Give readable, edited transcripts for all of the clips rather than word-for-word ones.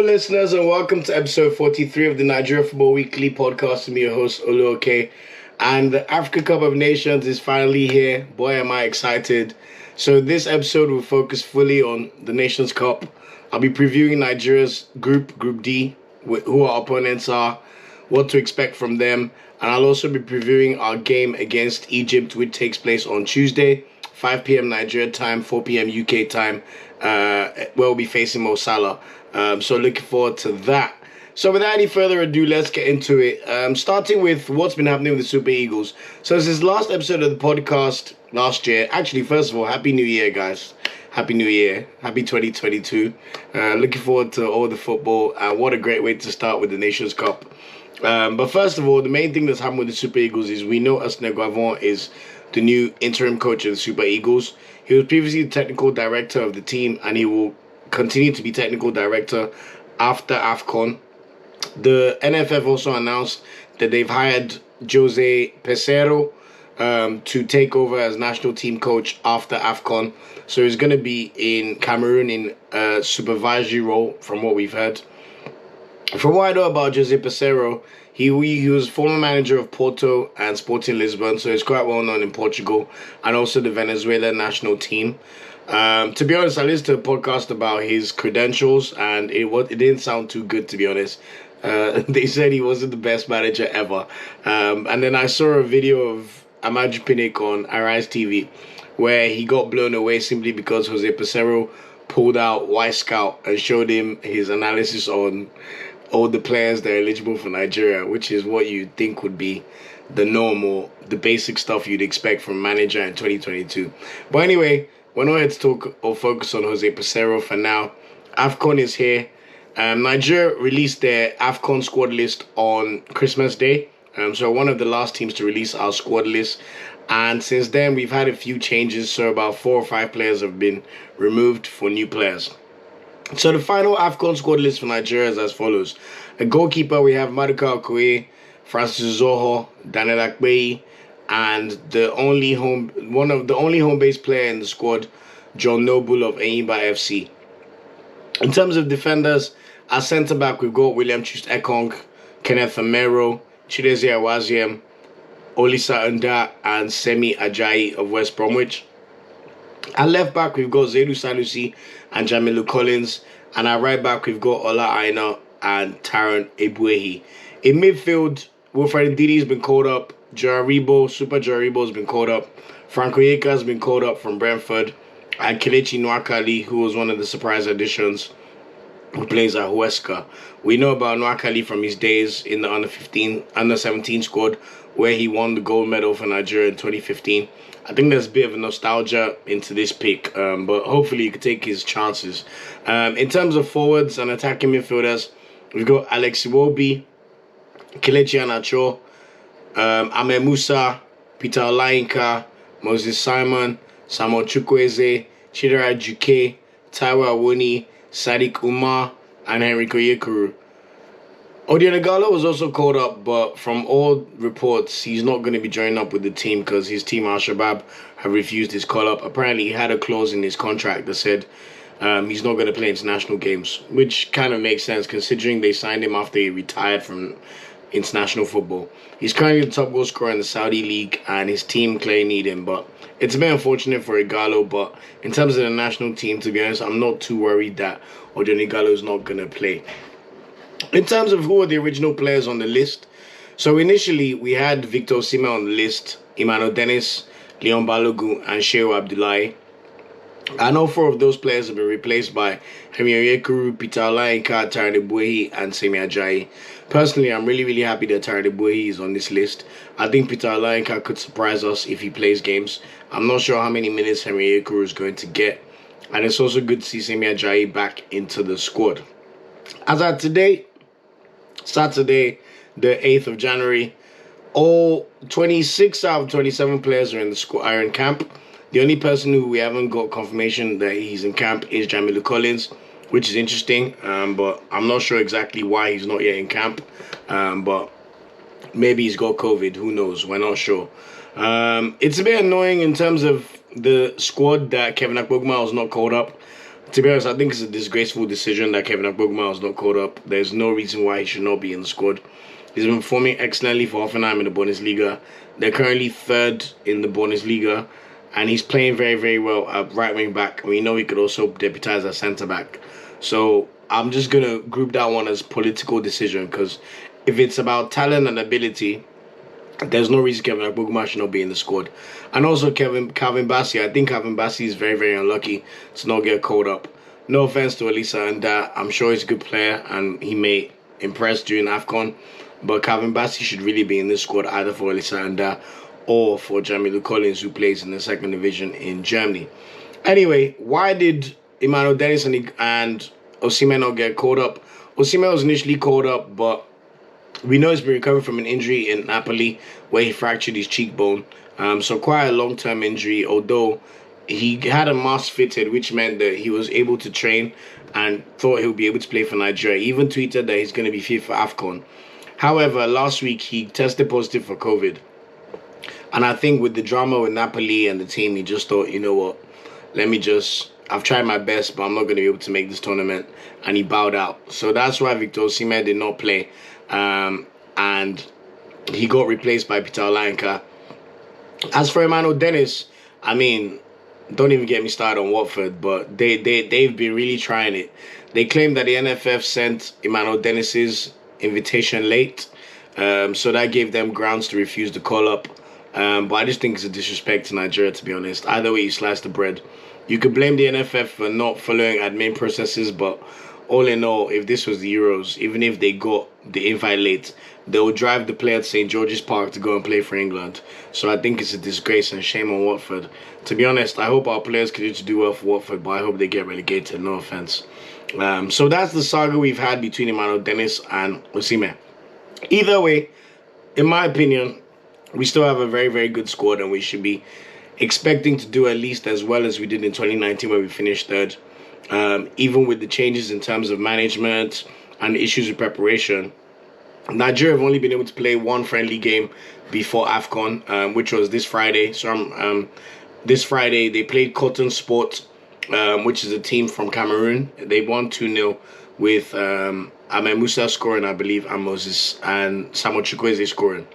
listeners, and welcome to episode 43 of the Nigeria Football Weekly podcast. I'm your host, Oluoke. And the Africa Cup of Nations is finally here. Boy, am I excited. So this episode will focus fully on the Nations Cup. I'll be previewing Nigeria's Group D, who our opponents are, what to expect from them. And I'll also be previewing our game against Egypt, which takes place on Tuesday, 5 p.m. Nigeria time, 4 p.m. UK time, where we'll be facing Mo Salah. So looking forward to that. So without any further ado, let's get into it. Starting with what's been happening with the Super Eagles. So since last episode of the podcast last year, actually, first of all, Happy New Year, guys. Happy New Year. Happy 2022. Looking forward to all the football. What a great way to start with the Nations Cup. But first of all, the main thing that's happened with the Super Eagles is we know Asne Guavon is the new interim coach of the Super Eagles. He was previously the technical director of the team, and he will continue to be technical director after AFCON. The NFF also announced that they've hired Jose Pesero to take over as national team coach after AFCON. So he's going to be in Cameroon in a supervisory role, from what we've heard. From what I know about Jose Pesero, he was former manager of Porto and Sporting Lisbon, so he's quite well known in Portugal, and also the Venezuela national team. To be honest, I listened to a podcast about his credentials, and it didn't sound too good, to be honest. They said he wasn't the best manager ever. And then I saw a video of Amaju Pinnick on Arise TV, where he got blown away simply because Jose Pesero pulled out Y Scout and showed him his analysis on all the players that are eligible for Nigeria, which is what you'd think would be the normal, the basic stuff you'd expect from a manager in 2022. But anyway, we're not here to talk or focus on Jose Pesero for now. AFCON is here. Nigeria released their AFCON squad list on Christmas Day. So one of the last teams to release our squad list. And since then, we've had a few changes. So about 4 or 5 players have been removed for new players. So the final AFCON squad list for Nigeria is as follows. A goalkeeper, we have Maduka Okoye, Francis Zoho, Daniel Akpeyi, and the only home-based player in the squad, John Noble of Enyimba FC. In terms of defenders, at centre-back, we've got William Chust-Ekong, Kenneth Amero, Chideze Awaziem, Olisa Nda, and Semi Ajayi of West Bromwich. At left-back, we've got Zaidu Sanusi and Jamilu Collins. And at right-back, we've got Ola Aina and Taron Ebuehi. In midfield, Wilfred Ndidi has been called up. Super Jaribo has been called up. Franco Yeka has been called up from Brentford. And Kelechi Nwakali, who was one of the surprise additions, who plays at Huesca. We know about Nwakali from his days in the under-17 squad, where he won the gold medal for Nigeria in 2015. I think there's a bit of a nostalgia into this pick, but hopefully he could take his chances. In terms of forwards and attacking midfielders, we've got Alex Iwobi, Kelechi Iheanacho, Ahmed Musa, Peter Olayinka, Moses Simon, Samuel Chukwueze, Chidera Juke, Taiwo Awoni, Sadiq Umar, and Henrico Yekuru. Odion was also called up, but from all reports, he's not going to be joining up with the team because his team, Al-Shabaab, have refused his call-up. Apparently, he had a clause in his contract that said he's not going to play international games, which kind of makes sense considering they signed him after he retired from international football. He's currently the top goal scorer in the Saudi League, and his team clearly need him, but it's a bit unfortunate for Igalo. But in terms of the national team, to be honest, I'm not too worried that Odion is not going to play. In terms of who are the original players on the list, so initially we had Victor Osimhen on the list, Emmanuel Dennis, Leon Balogun, and Shehu Abdullahi. And all 4 of those players have been replaced by Henry Onyekuru, Peter Olayinka, Taron Ebuehi, and Semi Ajayi. Personally, I'm really happy that Taron Ebuehi is on this list. I think Peter Olayinka could surprise us if he plays games. I'm not sure how many minutes Henry Onyekuru is going to get. And it's also good to see Semi Ajayi back into the squad. As of today, Saturday, the 8th of January, all 26 out of 27 players are in camp. The only person who we haven't got confirmation that he's in camp is Jamilu Collins, which is interesting, but I'm not sure exactly why he's not yet in camp. But maybe he's got COVID. Who knows? We're not sure. It's a bit annoying in terms of the squad that Kevin Akpoguma was not called up. To be honest, I think it's a disgraceful decision that Kevin Agboguma was not called up. There's no reason why he should not be in the squad. He's been performing excellently for Hoffenheim in the Bundesliga. They're currently third in the Bundesliga, and he's playing very, very well at right wing back. We know he could also deputize as centre back. So I'm just going to group that one as political decision, because if it's about talent and ability, there's no reason Kevin Agboguma should not be in the squad. And also Calvin Bassey. I think Calvin Bassey is very, very unlucky to not get called up. No offense to Elisa, and I'm sure he's a good player and he may impress during AFCON. But Calvin Bassey should really be in this squad either for Elisa and or for Jamie Collins, who plays in the second division in Germany. Anyway, why did Emmanuel Dennis and Osimhen not get called up? Osimhen was initially called up, but we know he's been recovering from an injury in Napoli where he fractured his cheekbone. So quite a long-term injury, although he had a mask fitted, which meant that he was able to train and thought he would be able to play for Nigeria. He even tweeted that he's going to be fit for AFCON. However, last week he tested positive for COVID. And I think with the drama with Napoli and the team, he just thought, you know what, I've tried my best, but I'm not going to be able to make this tournament. And he bowed out. So that's why Victor Osimhen did not play. And he got replaced by Peter Olayinka. As for Emmanuel Dennis, I mean, don't even get me started on Watford, but they've been really trying it. They claim that the NFF sent Emmanuel Dennis's invitation late, so that gave them grounds to refuse the call-up. But I just think it's a disrespect to Nigeria, to be honest. Either way you slice the bread. You could blame the NFF for not following admin processes, but all in all, if this was the Euros, even if they got the invite late, they would drive the player to St. George's Park to go and play for England. So I think it's a disgrace and shame on Watford. To be honest, I hope our players continue to do well for Watford, but I hope they get relegated, no offense. So that's the saga we've had between Emmanuel Dennis and Osimhen. Either way, in my opinion, we still have a very, very good squad, and we should be expecting to do at least as well as we did in 2019 where we finished third. Even with the changes in terms of management and issues with preparation, Nigeria have only been able to play one friendly game before AFCON, which was this Friday. So this Friday they played Cotton Sport, which is a team from Cameroon. They won 2-0 with Ahmed Musa scoring, I believe, and Moses and Samuel Chukwueze scoring.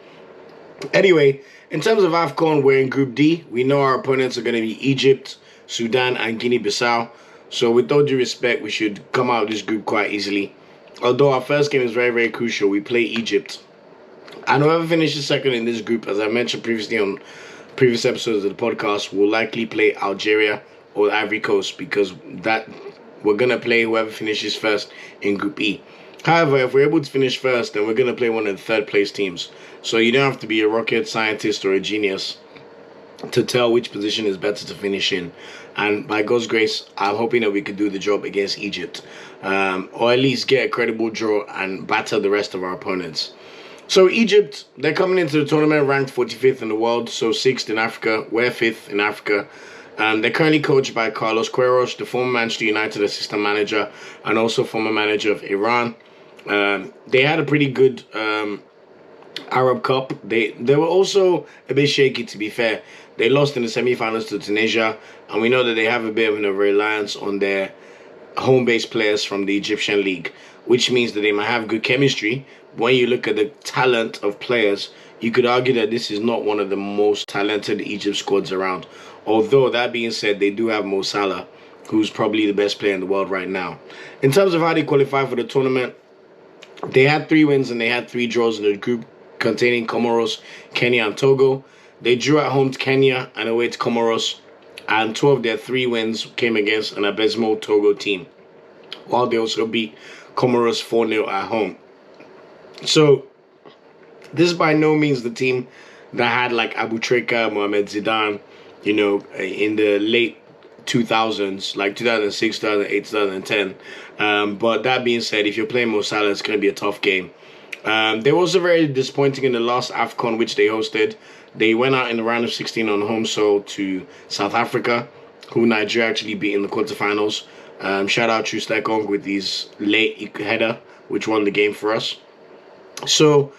Anyway, in terms of AFCON, we're in Group D. We know our opponents are going to be Egypt, Sudan, and Guinea-Bissau. So with all due respect, we should come out of this group quite easily. Although our first game is very, very crucial. We play Egypt. And whoever finishes second in this group, as I mentioned previously on previous episodes of the podcast, will likely play Algeria or Ivory Coast, because that we're going to play whoever finishes first in Group E. However, if we're able to finish first, then we're going to play one of the third place teams. So you don't have to be a rocket scientist or a genius to tell which position is better to finish in. And by God's grace, I'm hoping that we could do the job against Egypt, or at least get a credible draw and batter the rest of our opponents. So Egypt, they're coming into the tournament ranked 45th in the world, so 6th in Africa. We're 5th in Africa. They're currently coached by Carlos Queiroz, the former Manchester United assistant manager and also former manager of Iran. They had a pretty good Arab Cup. They were also a bit shaky, to be fair. They lost in the semi-finals to Tunisia, and we know that they have a bit of a reliance on their home-based players from the Egyptian league, which means that they might have good chemistry. When you look at the talent of players, you could argue that this is not one of the most talented Egypt squads around. Although, that being said, they do have Salah, who's probably the best player in the world right now. In terms of how they qualify for the tournament, they had 3 wins and they had 3 draws in the group containing Comoros, Kenya, and Togo. They drew at home to Kenya and away to Comoros, and 2 of their 3 wins came against an abysmal Togo team, while they also beat Comoros 4-0 at home. So, this is by no means the team that had like Abu Trika, Mohamed Zidane, you know, in the late 2000s, like 2006, 2008, 2010. But that being said, if you're playing Mo Salah, it's going to be a tough game. They were also very disappointing in the last AFCON, which they hosted. They went out in the round of 16 on home soil to South Africa, who Nigeria actually beat in the quarterfinals. Shout out Trustekong with his late header, which won the game for us. So,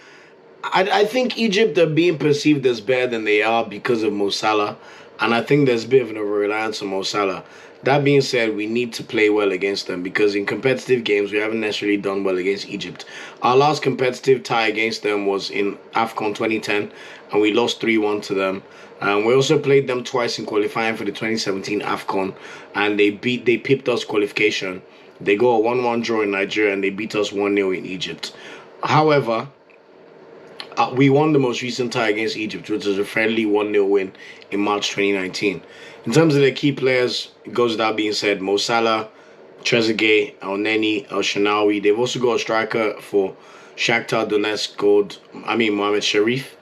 I think Egypt are being perceived as better than they are because of Mo Salah, and I think there's a bit of a reliance on Mo Salah. That being said, we need to play well against them because in competitive games we haven't necessarily done well against Egypt. Our last competitive tie against them was in AFCON 2010, and we lost 3-1 to them. We also played them twice in qualifying for the 2017 AFCON, and they pipped us qualification. They go a 1-1 draw in Nigeria, and they beat us 1-0 in Egypt. However, we won the most recent tie against Egypt, which was a friendly 1-0 win in March 2019. In terms of their key players, it goes without being said, Mo Salah, Trezeguet, El Neni, El Shanawi. They've also got a striker for Shakhtar Donetsk called, Mohamed Sharif.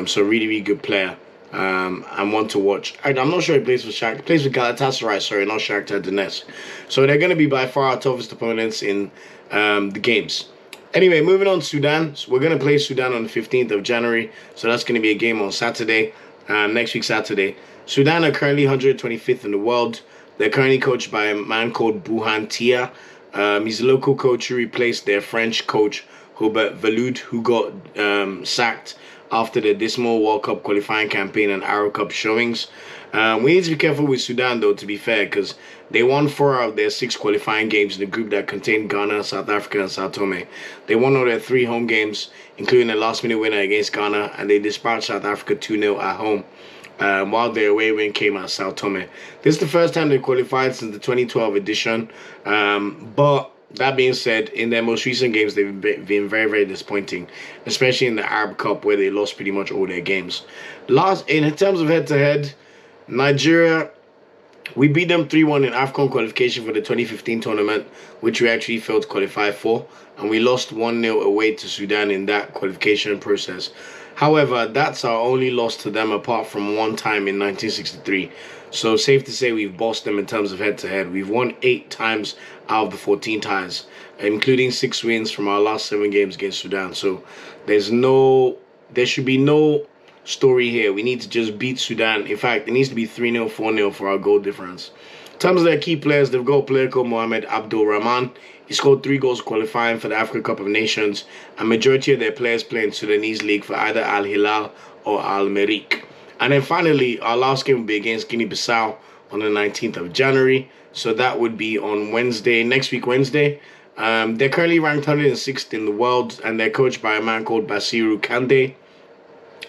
So really, really good player. And one to watch. I'm not sure he plays for Shakhtar. He plays for Galatasaray, sorry, not Shakhtar Donetsk. So they're going to be by far our toughest opponents in the games. Anyway, moving on to Sudan. So we're going to play Sudan on the 15th of January. So that's going to be a game on Saturday, next week Saturday. Sudan are currently 125th in the world. They're currently coached by a man called Buhan Tia. He's a local coach who replaced their French coach, Hubert Veloud, who got sacked after the dismal World Cup qualifying campaign and Arrow Cup showings. We need to be careful with Sudan, though, to be fair, because they won 4 out of their 6 qualifying games in the group that contained Ghana, South Africa, and Sao Tome. They won all their 3 home games, including a last-minute winner against Ghana, and they dispatched South Africa 2-0 at home, while their away win came at Sao Tome. This is the first time they qualified since the 2012 edition, but that being said, in their most recent games, they've been very, very disappointing, especially in the Arab Cup where they lost pretty much all their games. In terms of head-to-head, Nigeria, we beat them 3-1 in AFCON qualification for the 2015 tournament, which we actually failed to qualify for, and we lost 1-0 away to Sudan in that qualification process. However, that's our only loss to them apart from one time in 1963. So safe to say we've bossed them in terms of head-to-head. We've won 8 times out of the 14 ties, including 6 wins from our last 7 games against Sudan. So there should be no story here. We need to just beat Sudan. In fact, it needs to be 3-0, 4-0 for our goal difference. In terms of their key players, they've got a player called Mohamed Abdul Rahman. He scored 3 goals qualifying for the Africa Cup of Nations, and majority of their players play in Sudanese league for either Al Hilal or Al Merrick. And then finally, our last game will be against Guinea-Bissau on the 19th of January. So that would be on Wednesday, next week Wednesday. They're currently ranked 106th in the world, and they're coached by a man called Bassey Kande.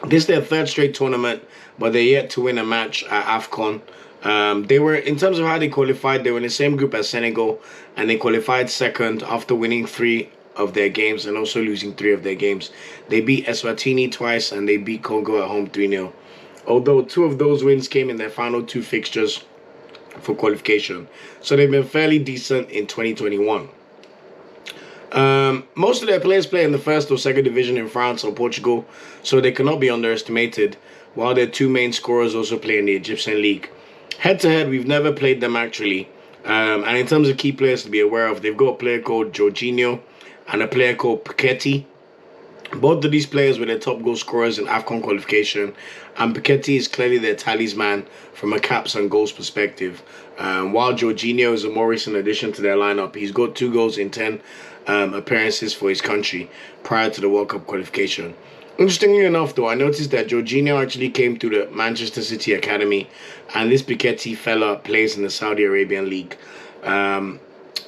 This is their 3rd straight tournament, but they're yet to win a match at AFCON. They were, in terms of how they qualified, they were in the same group as Senegal, and they qualified 2nd after winning 3 of their games and also losing 3 of their games. They beat Eswatini twice, and they beat Congo at home 3-0. Although 2 of those wins came in their final 2 fixtures for qualification. So they've been fairly decent in 2021. Most of their players play in the 1st or 2nd division in France or Portugal, so they cannot be underestimated, while their 2 main scorers also play in the Egyptian league. Head-to-head, we've never played them actually. And in terms of key players to be aware of, they've got a player called Jorginho and a player called Piketty. Both of these players were their top goal scorers in AFCON qualification, and Piketty is clearly their talisman from a caps and goals perspective. While Jorginho is a more recent addition to their lineup, he's got 2 goals in 10 appearances for his country prior to the World Cup qualification. Interestingly enough, though, I noticed that Jorginho actually came through the Manchester City Academy, and this Piketty fella plays in the Saudi Arabian League.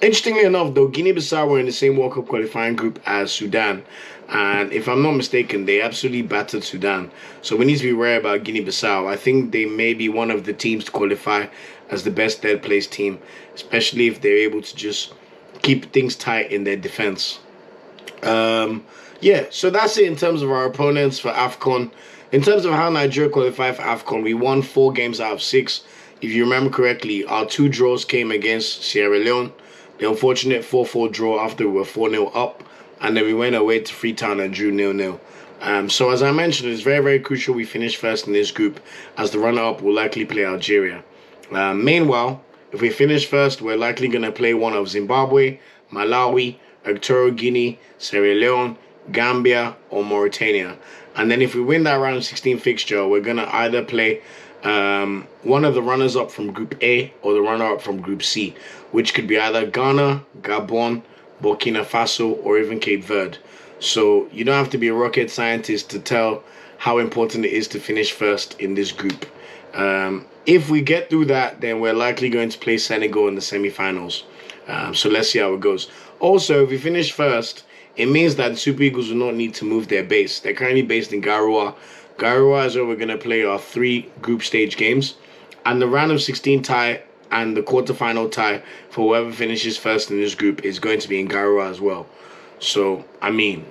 Interestingly enough, though, Guinea-Bissau were in the same World Cup qualifying group as Sudan, and if I'm not mistaken, they absolutely battered Sudan. So we need to be wary about Guinea-Bissau. I think they may be one of the teams to qualify as the best third-place team, especially if they're able to just keep things tight in their defense. Yeah, so that's it in terms of our opponents for AFCON. In terms of how Nigeria qualified for AFCON, we won 4 games out of 6. If you remember correctly, our 2 draws came against Sierra Leone, the unfortunate 4-4 draw after we were 4-0 up, and then we went away to Freetown and drew 0-0. So as I mentioned, it's very, very crucial we finish first in this group, as the runner-up will likely play Algeria. Meanwhile, if we finish first, we're likely going to play one of Zimbabwe, Malawi, Equatorial Guinea, Sierra Leone, Gambia, or Mauritania. And then if we win that round of 16 fixture, we're going to either play one of the runners-up from Group A or the runner-up from Group C, which could be either Ghana, Gabon, Burkina Faso, or even Cape Verde. So you don't have to be a rocket scientist to tell how important it is to finish first in this group. If we get through that, then we're likely going to play Senegal in the semi-finals. So let's see how it goes. Also, if we finish first, it means that the Super Eagles will not need to move their base. They're currently based in Garoua. Garoua is where we're going to play our 3 group stage games. And the round of 16 tie and the quarterfinal tie for whoever finishes first in this group is going to be in Garoua as well. So, I mean,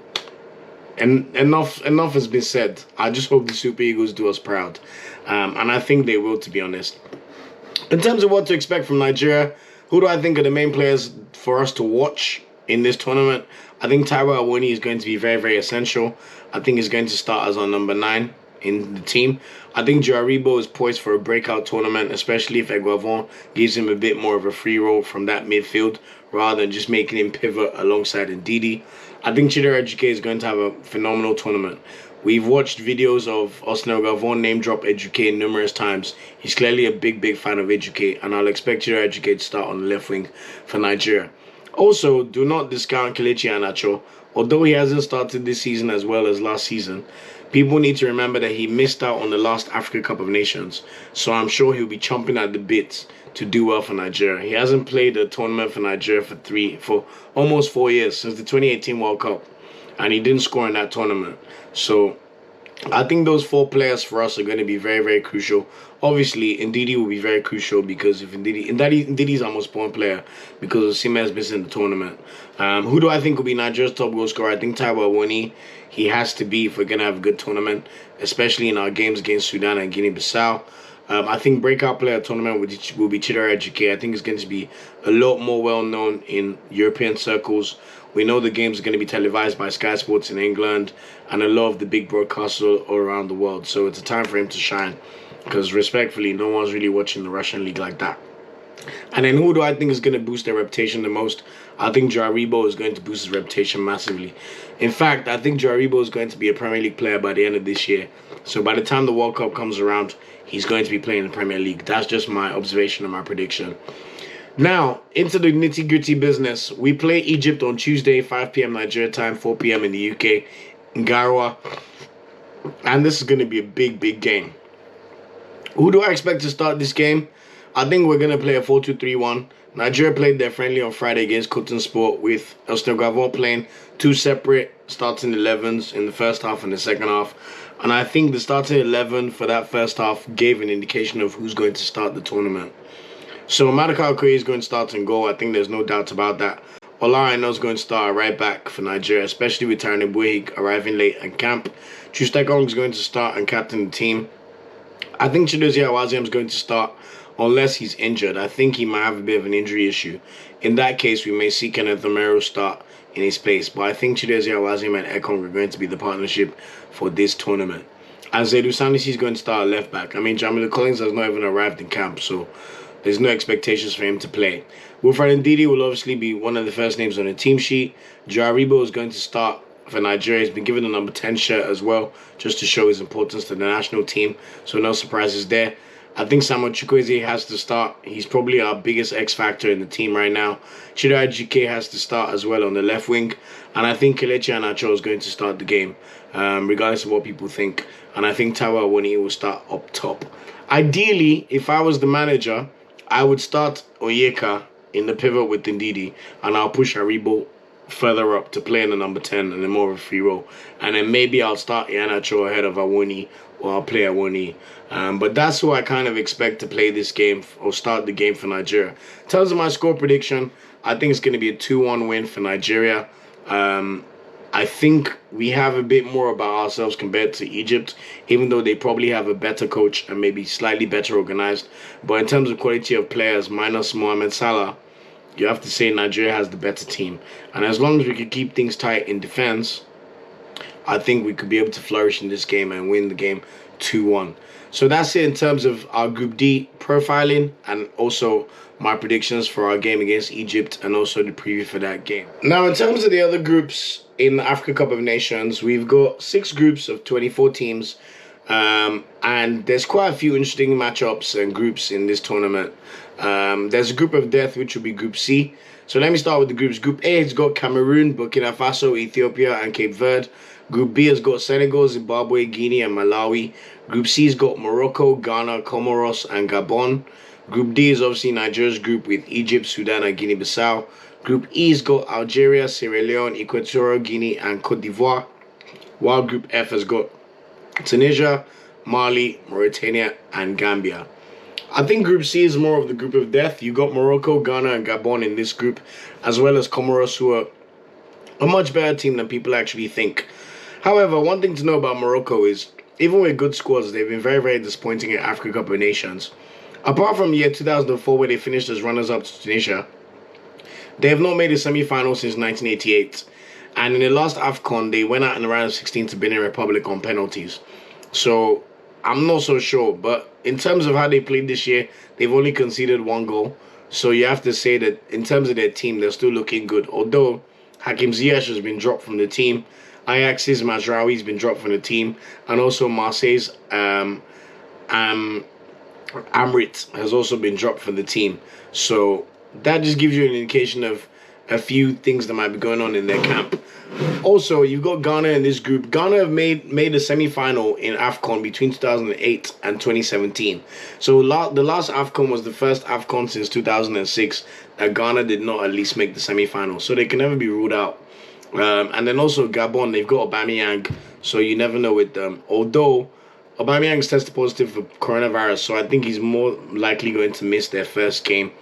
and enough has been said. I just hope the Super Eagles do us proud. And I think they will, to be honest. In terms of what to expect from Nigeria, who do I think are the main players for us to watch in this tournament? I think Taiwo Awoniyi is going to be very, very essential. I think he's going to start as our number 9 in the team. I think Joaribo is poised for a breakout tournament, especially if Eguavon gives him a bit more of a free role from that midfield rather than just making him pivot alongside Ndidi. I think Chidera Ejike is going to have a phenomenal tournament. We've watched videos of Austin Eguavon name drop Ejike numerous times. He's clearly a big, big fan of Ejike, and I'll expect Chidera Ejike to start on the left wing for Nigeria. Also, do not discount Kelechi Iheanacho. Although he hasn't started this season as well as last season, people need to remember that he missed out on the last Africa Cup of Nations. So I'm sure he'll be chomping at the bits to do well for Nigeria. He hasn't played a tournament for Nigeria for almost 4 years, since the 2018 World Cup. And he didn't score in that tournament. So I think those 4 players for us are going to be very, very crucial. Obviously, Ndidi will be very crucial because if Ndidi's our most important player because Osimhen has missed in the tournament. Who do I think will be Nigeria's top goal scorer? I think Taiwo Awoniyi. He has to be if we're going to have a good tournament, especially in our games against Sudan and Guinea-Bissau. I think breakout player tournament will be Chidera Ejike. I think it's going to be a lot more well-known in European circles. We know the games are going to be televised by Sky Sports in England and a lot of the big broadcasters all around the world. So it's a time for him to shine because, respectfully, no one's really watching the Russian league like that. And then who do I think is going to boost their reputation the most? I think Joaribo is going to boost his reputation massively. In fact, I think Joaribo is going to be a Premier League player by the end of this year. So by the time the World Cup comes around, he's going to be playing in the Premier League. That's just my observation and my prediction. Now, into the nitty-gritty business. We play Egypt on Tuesday, 5 p.m. Nigeria time, 4 p.m. in the UK, in Garoua. And this is going to be a big, big game. Who do I expect to start this game? I think we're going to play a 4-2-3-1. Nigeria played their friendly on Friday against Cotton Sport with Austin Eguavon playing 2 separate starting 11s in the first half and the second half. And I think the starting 11 for that first half gave an indication of who's going to start the tournament. So Madaka Okoye is going to start in goal. I think there's no doubt about that. Ola Aina is going to start right back for Nigeria, especially with Taran Ebuehi arriving late in camp. Chustekong is going to start and captain the team. I think Chidozie Awaziem is going to start unless he's injured. I think he might have a bit of an injury issue. In that case, we may see Kenneth Omero start in his place. But I think Chidozie Awaziem and Ekong are going to be the partnership for this tournament. And Zaidu Sanusi is going to start at left back. I mean, Jamilu Collins has not even arrived in camp, so there's no expectations for him to play. Wilfred Ndidi will obviously be one of the first names on the team sheet. Joaribo is going to start for Nigeria. He's been given the number 10 shirt as well, just to show his importance to the national team. So no surprises there. I think Samuel Chukwueze has to start. He's probably our biggest X factor in the team right now. Chidera Ejike has to start as well on the left wing. And I think Kelechi Iheanacho is going to start the game, regardless of what people think. And I think Taiwo Awoniyi will start up top. Ideally, if I was the manager, I would start Onyeka in the pivot with Ndidi, and I'll push Aribo further up to play in the number 10 and then more of a free role. And then maybe I'll start Iheanacho ahead of Awoniyi, or I'll play Awoniyi. But that's who I kind of expect to play this game or start the game for Nigeria. In terms of my score prediction, I think it's going to be a 2-1 win for Nigeria. I think we have a bit more about ourselves compared to Egypt, even though they probably have a better coach and maybe slightly better organized. But in terms of quality of players, minus Mohamed Salah, you have to say Nigeria has the better team. And as long as we can keep things tight in defense, I think we could be able to flourish in this game and win the game 2-1. So that's it in terms of our Group D profiling and also my predictions for our game against Egypt and also the preview for that game. Now, in terms of the other groups in the Africa Cup of Nations, we've got 6 groups of 24 teams. And there's quite a few interesting matchups and groups in this tournament. There's a group of death, which will be Group C. So let me start with the groups. Group A has got Cameroon, Burkina Faso, Ethiopia, and Cape Verde. Group B has got Senegal, Zimbabwe, Guinea, and Malawi. Group C has got Morocco, Ghana, Comoros, and Gabon. Group D is obviously Nigeria's group with Egypt, Sudan, and Guinea-Bissau. Group E has got Algeria, Sierra Leone, Equatorial Guinea, and Cote d'Ivoire. While Group F has got Tunisia, Mali, Mauritania, and Gambia. I think Group C is more of the group of death. You got Morocco, Ghana, and Gabon in this group, as well as Comoros, who are a much better team than people actually think. However, one thing to know about Morocco is, even with good squads, they've been very, very disappointing at Africa Cup of Nations. Apart from the year 2004, where they finished as runners-up to Tunisia, they have not made a semi-final since 1988. And in the last AFCON, they went out in the round of 16 to Benin Republic on penalties. So I'm not so sure. But in terms of how they played this year, they've only conceded 1 goal. So you have to say that in terms of their team, they're still looking good. Although Hakim Ziyech has been dropped from the team. Ajax's Mazraoui has been dropped from the team. And also Marseille's Amrit has also been dropped from the team. So that just gives you an indication of a few things that might be going on in their camp. Also, you've got Ghana in this group. Ghana have made a semi-final in AFCON between 2008 and 2017. So the last AFCON was the first AFCON since 2006 that Ghana did not at least make the semi-final. So they can never be ruled out. And then also Gabon, they've got Aubameyang. So you never know with them. Although Aubameyang's tested positive for coronavirus, so I think he's more likely going to miss their first game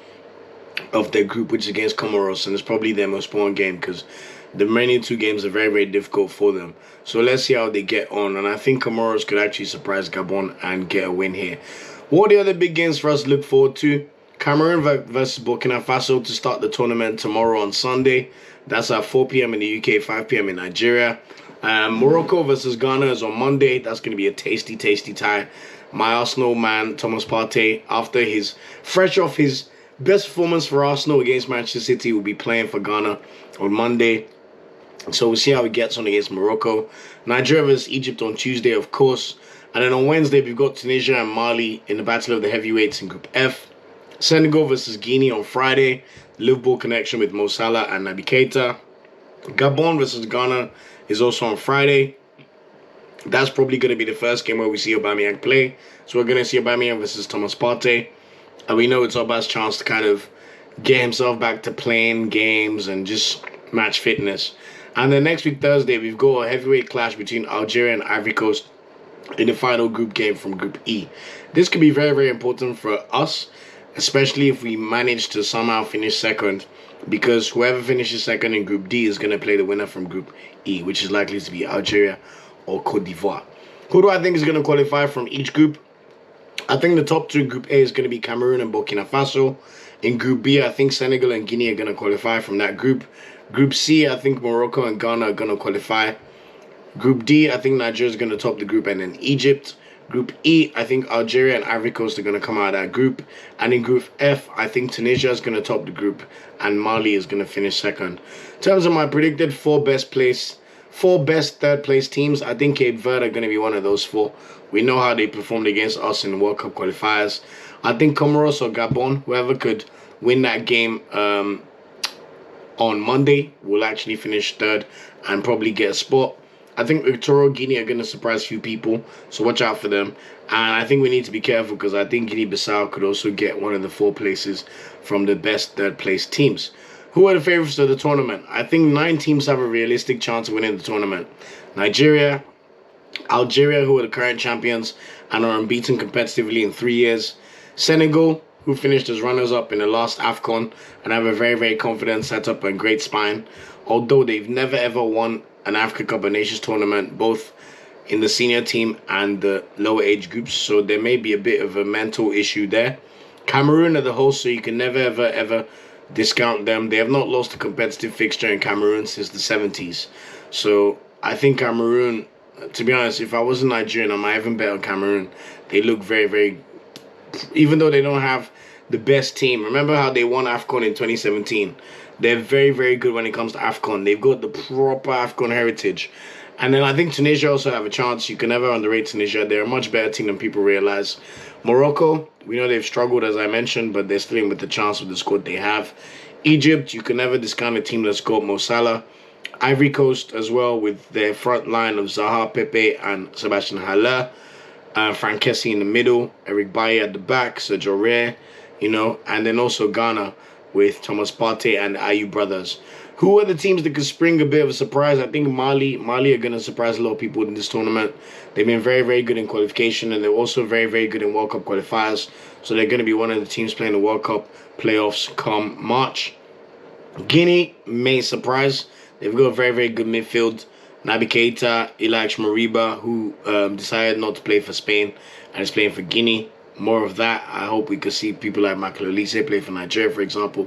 of their group, which is against Comoros, and it's probably their most important game because the remaining 2 games are very, very difficult for them. So let's see how they get on, and I think Comoros could actually surprise Gabon and get a win here. What are the other big games for us to look forward to? Cameroon versus Burkina Faso to start the tournament tomorrow on Sunday. That's at 4 p.m. in the UK, 5 p.m. in Nigeria. Morocco versus Ghana is on Monday. That's going to be a tasty, tasty tie. My Arsenal man, Thomas Partey, after his fresh off his best performance for Arsenal against Manchester City, will be playing for Ghana on Monday. So we'll see how he gets on against Morocco. Nigeria versus Egypt on Tuesday, of course. And then on Wednesday, we've got Tunisia and Mali in the battle of the heavyweights in Group F. Senegal versus Guinea on Friday. Liverpool connection with Mo Salah and Naby Keita. Gabon versus Ghana is also on Friday. That's probably going to be the first game where we see Aubameyang play. So we're going to see Aubameyang versus Thomas Partey. And we know it's Aubameyang's chance to kind of get himself back to playing games and just match fitness. And then next week, Thursday, we've got a heavyweight clash between Algeria and Ivory Coast in the final group game from Group E. This could be very, very important for us, especially if we manage to somehow finish second, because whoever finishes second in Group D is going to play the winner from Group E, which is likely to be Algeria or Cote d'Ivoire. Who do I think is going to qualify from each group? I think the top 2 in Group A is going to be Cameroon and Burkina Faso. In Group B, I think Senegal and Guinea are going to qualify from that group. Group C, I think Morocco and Ghana are going to qualify. Group D, I think Nigeria is going to top the group, and then Egypt. Group E, I think Algeria and Ivory Coast are going to come out of that group. And in Group F, I think Tunisia is going to top the group, and Mali is going to finish second. In terms of my predicted 4 best third place teams, I think Cape Verde are going to be one of those 4. We know how they performed against us in the World Cup qualifiers. I think Comoros or Gabon, whoever could win that game on Monday, will actually finish third and probably get a spot. I think Equatorial Guinea are going to surprise a few people, so watch out for them. And I think we need to be careful because I think Guinea-Bissau could also get one of the 4 places from the best third place teams. Who are the favorites of the tournament? I think 9 teams have a realistic chance of winning the tournament. Nigeria, Algeria, who are the current champions and are unbeaten competitively in 3 years. Senegal, who finished as runners-up in the last AFCON and have a very, very confident setup and great spine. Although they've never ever won an Africa Cup of Nations tournament, both in the senior team and the lower age groups. So there may be a bit of a mental issue there. Cameroon are the host, so you can never ever discount them. They have not lost a competitive fixture in Cameroon since the 70s. So I think Cameroon, to be honest, if I wasn't Nigerian, I might even bet on Cameroon. They look very, very, even though they don't have the best team. Remember how they won AFCON in 2017? They're very, very good when it comes to AFCON. They've got the proper AFCON heritage. And then I think Tunisia also have a chance. You can never underrate Tunisia. They're a much better team than people realize. Morocco, we know they've struggled, as I mentioned, but they're still in with the chance with the squad they have. Egypt, you can never discount a team that's got Mo Salah. Ivory Coast as well with their front line of Zaha, Pepe, and Sebastian Haller. Frank Kessie in the middle, Eric Bailly at the back, Sergio Rare, and then also Ghana with Thomas Partey and Ayew brothers. Who are the teams that could spring a bit of a surprise? I think Mali are going to surprise a lot of people in this tournament. They've been very, very good in qualification, and they're also very, very good in World Cup qualifiers. So they're going to be one of the teams playing the World Cup playoffs come March. Guinea may surprise. They've got a very, very good midfield. Naby Keita, Ilaix Moriba, who decided not to play for Spain and is playing for Guinea. More of that. I hope we could see people like Michael Olise play for Nigeria, for example.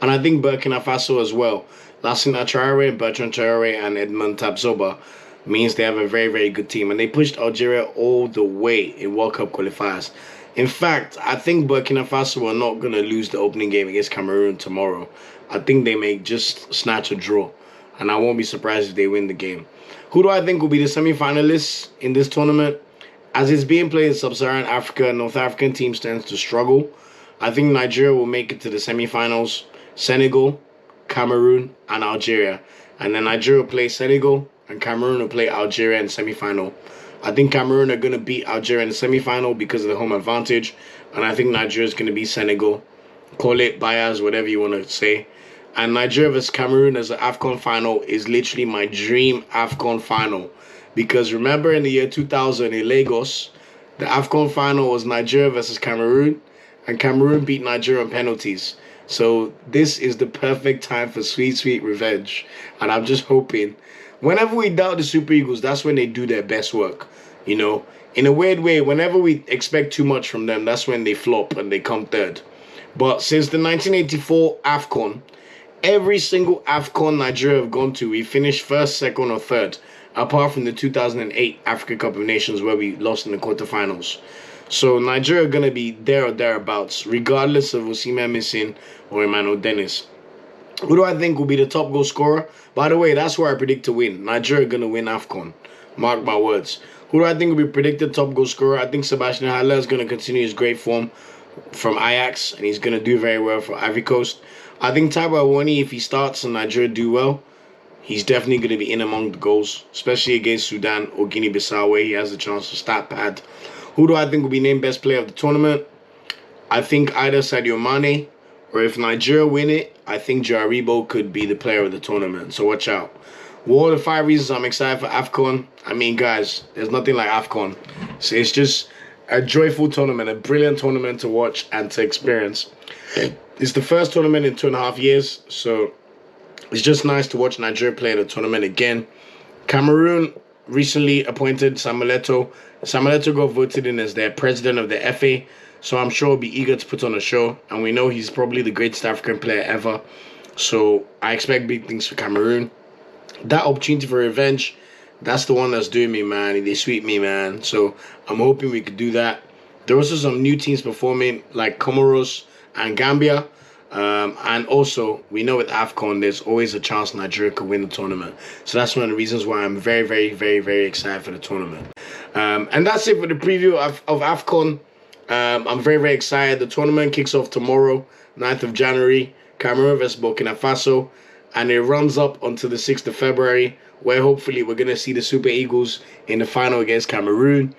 And I think Burkina Faso as well. Lassina Traore, Bertrand Traore, and Edmond Tabsoba means they have a very, very good team. And they pushed Algeria all the way in World Cup qualifiers. In fact, I think Burkina Faso are not going to lose the opening game against Cameroon tomorrow. I think they may just snatch a draw. And I won't be surprised if they win the game. Who do I think will be the semi-finalists in this tournament? As it's being played in Sub-Saharan Africa, North African teams tend to struggle. I think Nigeria will make it to the semi-finals. Senegal, Cameroon, and Algeria. And then Nigeria will play Senegal, and Cameroon will play Algeria in semi-final. I think Cameroon are going to beat Algeria in the semi-final because of the home advantage. And I think Nigeria is going to beat Senegal. Call it bias, whatever you want to say. And Nigeria vs Cameroon as an AFCON final is literally my dream AFCON final. Because remember in the year 2000 in Lagos, the AFCON final was Nigeria versus Cameroon. And Cameroon beat Nigeria on penalties. So this is the perfect time for sweet, sweet revenge. And I'm just hoping, whenever we doubt the Super Eagles, that's when they do their best work. In a weird way, whenever we expect too much from them, that's when they flop and they come third. But since the 1984 AFCON, every single AFCON Nigeria have gone to, we finished first, second, or third, apart from the 2008 Africa Cup of Nations where we lost in the quarterfinals. So Nigeria are going to be there or thereabouts, regardless of Osimhen missing or Emmanuel Dennis. Who do I think will be the top goal scorer? By the way, that's where I predict to win. Nigeria are going to win AFCON. Mark my words. Who do I think will be predicted top goal scorer? I think Sebastian Haller is going to continue his great form from Ajax, and he's going to do very well for Ivory Coast. I think Taiwo Awoniyi, if he starts and Nigeria do well, he's definitely going to be in among the goals, especially against Sudan or Guinea-Bissau, where he has the chance to stat pad. Who do I think will be named best player of the tournament? I think either Sadio Mane, or if Nigeria win it, I think Joe Aribo could be the player of the tournament. So watch out. What are the 5 reasons I'm excited for AFCON? I mean, guys, there's nothing like AFCON. So it's just a joyful tournament, a brilliant tournament to watch and to experience. It's the first tournament in 2.5 years, so it's just nice to watch Nigeria play in a tournament again. Cameroon recently appointed Samuel Eto'o. Samuel Eto'o got voted in as their president of the FA, so I'm sure he'll be eager to put on a show, and we know he's probably the greatest African player ever, so I expect big things for Cameroon. That opportunity for revenge, that's the one that's doing me, man. They sweep me, man, so I'm hoping we could do that. There are also some new teams performing, like Comoros and Gambia. And also, we know with AFCON, there's always a chance Nigeria could win the tournament. So that's one of the reasons why I'm very, very, very, very excited for the tournament. And that's it for the preview of AFCON. I'm very, very excited. The tournament kicks off tomorrow, 9th of January, Cameroon vs Burkina Faso. And it runs up until the 6th of February, where hopefully we're going to see the Super Eagles in the final against Cameroon.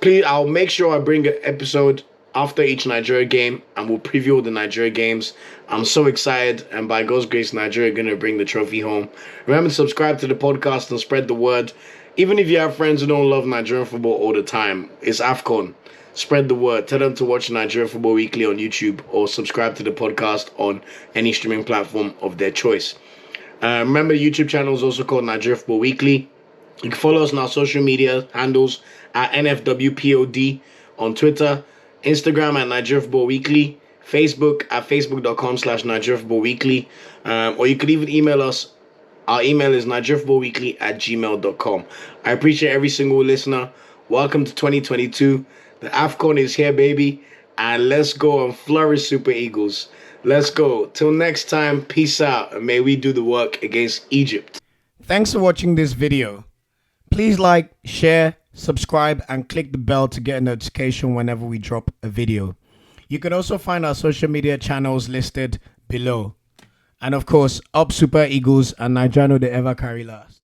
Please, I'll make sure I bring an episode after each Nigeria game, and we'll preview all the Nigeria games. I'm so excited, and by God's grace, Nigeria are going to bring the trophy home. Remember to subscribe to the podcast and spread the word. Even if you have friends who don't love Nigerian football all the time, it's AFCON. Spread the word. Tell them to watch Nigerian Football Weekly on YouTube or subscribe to the podcast on any streaming platform of their choice. Remember, the YouTube channel is also called Nigerian Football Weekly. You can follow us on our social media handles at NFWPOD on Twitter, Instagram at Nigeria Football Weekly, Facebook at facebook.com/Nigeria Football Weekly, or you could even email us. Our email is nigeriafootballweekly@gmail.com. I appreciate every single listener. Welcome to 2022. The AFCON is here, baby, and let's go and flourish, Super Eagles. Let's go. Till next time, peace out, and may we do the work against Egypt. Thanks for watching this video. Please like, share, subscribe, and click the bell to get a notification whenever we drop a video. You can also find our social media channels listed below. And of course, up Super Eagles and Nigeria know they ever carry last.